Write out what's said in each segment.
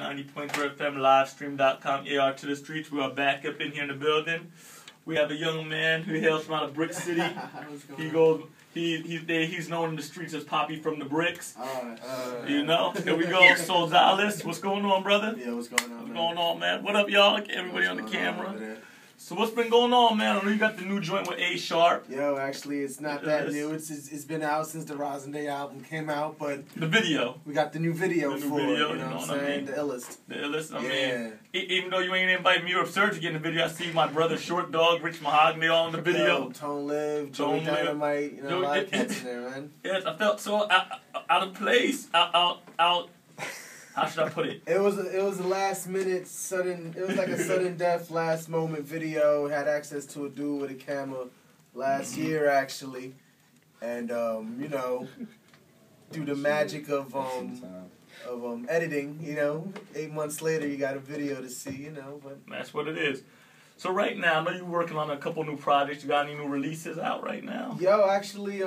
90.3 FM livestream.com AR to the streets. We are back up in here in the building. We have a young man who hails from out of Brick City. He's known in the streets as Poppy from the Bricks. You know? Here we go. So Zalez, what's going on, brother? Yeah, what's going on, What's going on, man? What up, y'all? Everybody on the camera. So what's been going on, man? I know you got the new joint with A Sharp. Yo, actually, it's not that new. It's been out since the Rosin Day album came out, but the video. We got the new video for it. You know what I'm saying? The illest. The illest. I mean, even though you ain't invite me or Absurd to get in the video, I see my brother Short Dog, Rich Mahogany all in the video. Yo, Tone Live, Joey Dynamite, you know, a lot of cats in there, man. Yes, I felt so out of place, out. How should I put it? It was a last minute sudden. It was like a sudden death, last moment video. Had access to a dude with a camera last year actually, and you know, through the magic of editing, you know, 8 months later you got a video to see, you know. But that's what it is. So right now, I know you're working on a couple new projects. You got any new releases out right now? Yo, actually,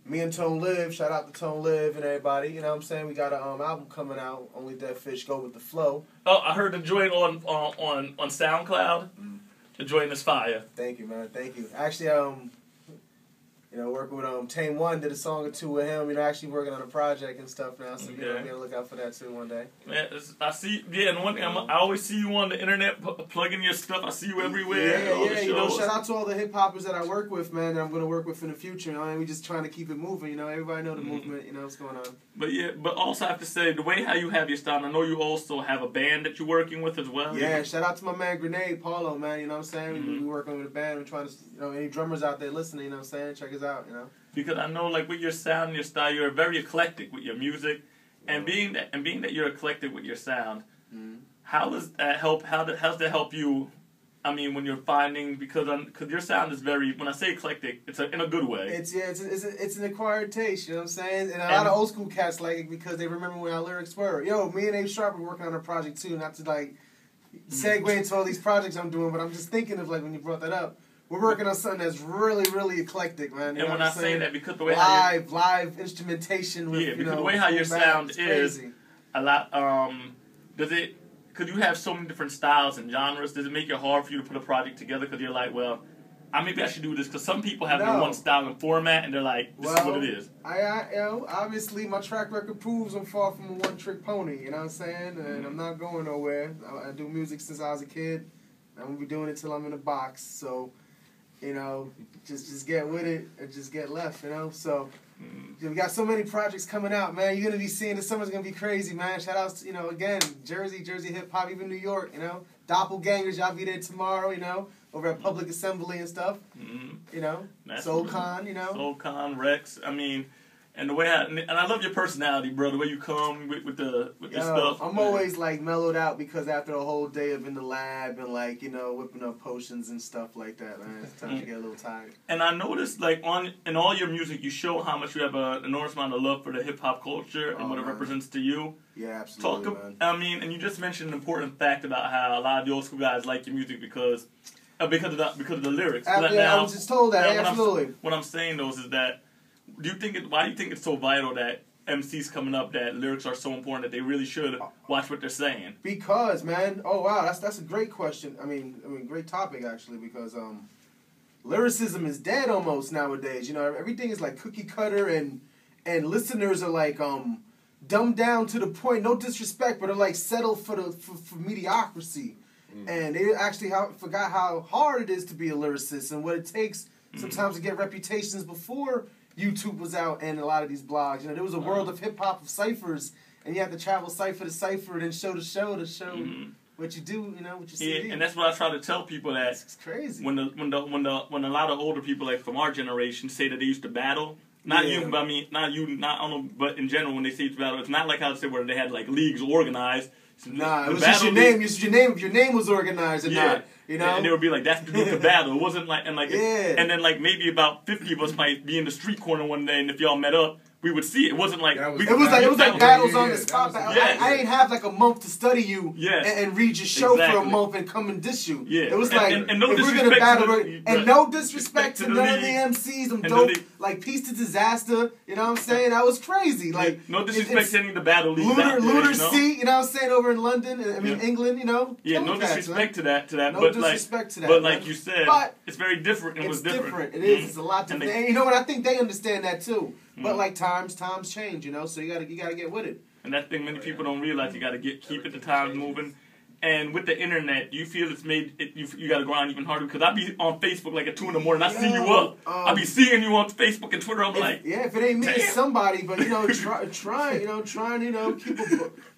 me and Tone Live, shout out to Tone Live and everybody, you know what I'm saying? We got an album coming out, Only Dead Fish Go With The Flow. Oh, I heard the joint on SoundCloud. The joint is fire. Thank you, man. Thank you. Actually, you know, working with Pt.1, did a song or two with him. You know, actually working on a project and stuff now, so you know, be on the lookout for that too one day. Man, I see. Yeah, and one thing I always see you on the internet plugging your stuff. I see you everywhere. Yeah. You know, shout out to all the hip hoppers that I work with, man. That I'm gonna work with in the future. You know, and we just trying to keep it moving. You know, everybody know the movement. You know what's going on. But yeah, but also I have to say the way how you have your style. I know you also have a band that you're working with as well. Yeah, shout out to my man Grenade Paulo, man. You know what I'm saying? We working with a band. We're trying to, you know, any drummers out there listening. You know what I'm saying? Check us out. You know. Because I know, like, with your sound and your style, you're very eclectic with your music, and being that you're eclectic with your sound, how does that help? How does that help you? I mean, when you're finding because your sound is very, when I say eclectic, it's in a good way. It's an acquired taste. You know what I'm saying? And a lot of old school cats like it because they remember when our lyrics were. Yo, me and A Sharp are working on a project too. Not to like segue into all these projects I'm doing, but I'm just thinking of like when you brought that up. We're working on something that's really, really eclectic, man. You know when what I say that, because the way live instrumentation with, because the way how your sound is a lot. Could you have so many different styles and genres? Does it make it hard for you to put a project together? Because you're like, well, maybe I should do this. Because some people have their one style and format, and they're like, this is what it is. You know, obviously my track record proves I'm far from a one-trick pony. You know what I'm saying? And I'm not going nowhere. I do music since I was a kid. I'm gonna be doing it till I'm in a box. So. You know, just get with it and just get left, you know? So, we got so many projects coming out, man. You're going to be seeing this summer's going to be crazy, man. Shout outs to, you know, again, Jersey hip-hop, even New York, you know? Doppelgangers, y'all be there tomorrow, you know? Over at Public Assembly and stuff, you know? SoulCon, you know? SoulCon, Rex, I mean... And the way and I love your personality, bro. The way you come with your stuff. I'm always like mellowed out because after a whole day of in the lab and like, you know, whipping up potions and stuff like that, man, it's time to get a little tired. And I noticed like in all your music, you show how much you have an enormous amount of love for the hip hop culture and what it represents to you. Yeah, absolutely. Man. I mean, and you just mentioned an important fact about how a lot of the old school guys like your music because of the lyrics. I was just told that. Absolutely. What I'm saying though is that. Why do you think it's so vital that MCs coming up that lyrics are so important that they really should watch what they're saying? Because, man, oh wow, that's a great question. I mean, great topic actually because lyricism is dead almost nowadays. You know, everything is like cookie cutter and listeners are like dumbed down to the point. No disrespect, but are like settled for mediocrity. And they actually forgot how hard it is to be a lyricist and what it takes sometimes to get reputations before YouTube was out and a lot of these blogs. You know, there was a world of hip-hop of ciphers, and you have to travel cipher to cipher and then show to show what you do, you know, what you see. Yeah, and that's what I try to tell people that it's crazy. When a lot of older people like from our generation say that they used to battle, but in general when they say it's battle, it's not like how they say where they had like leagues organized. Nah, it was just your name. If your name was organized or not, you know. And they would be like, "That's the Duke of Battle." It wasn't like, and then like maybe about 50 of us might be in the street corner one day, and if y'all met up, we would see it. It wasn't like it was like battles on the spot. I ain't have like a month to study you and read your show for a month and come and diss you. Yeah. It was like and no if we're gonna battle and no disrespect to none of the MCs. I'm dope. Like Peace to Disaster. You know what I'm saying? That was crazy. Like no disrespect to any of the battle leagues. Lunar C. You know what I'm saying? Over in London. I mean England. You know. Yeah. No disrespect to that. No disrespect to that. But like you said, it's very different. It was different. It is. It's a lot different. And you know what? I think they understand that too. But like times change, you know, so you gotta get with it. And that thing many people don't realize, you gotta keep it the times moving. And with the internet, do you feel it's made it, you gotta grind even harder? Because I be on Facebook like at 2 in the morning, I see you up. I be seeing you on Facebook and Twitter. I'm like, if it ain't me, it's somebody. But you know, trying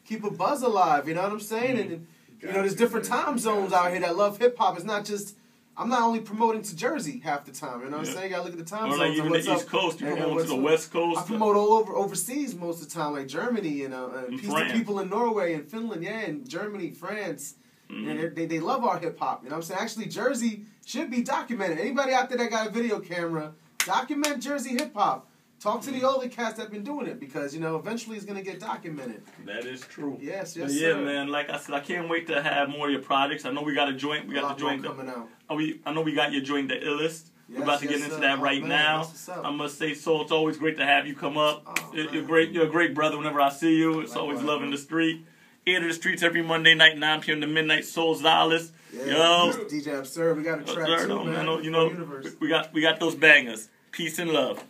keep a buzz alive. You know what I'm saying? And you know, there's different time zones out here that love hip hop. It's not just. I'm not only promoting to Jersey half the time, you know what I'm saying? You gotta look at the time zones. Or like even the East Coast, you promote to the West Coast. I promote all overseas most of the time, like Germany, you know, and people in Norway and Finland, and Germany, France. And they love our hip hop, you know what I'm saying? Actually, Jersey should be documented. Anybody out there that got a video camera, document Jersey hip hop. Talk to the older cats that been doing it because, you know, eventually it's going to get documented. That is true. Yes, yeah, sir. Man. Like I said, I can't wait to have more of your projects. I know we got a joint. We got the joint coming out. I know we got your joint, The Illest. We're about to get into that right now. I must say, so it's always great to have you come up. You're a great brother whenever I see you. It's always love in the street. Ear to the streets every Monday night, 9 p.m. to midnight. Soul Zalez. Yo. DJ Absurd. We got a track too, man. You know, we got those bangers. Peace and love.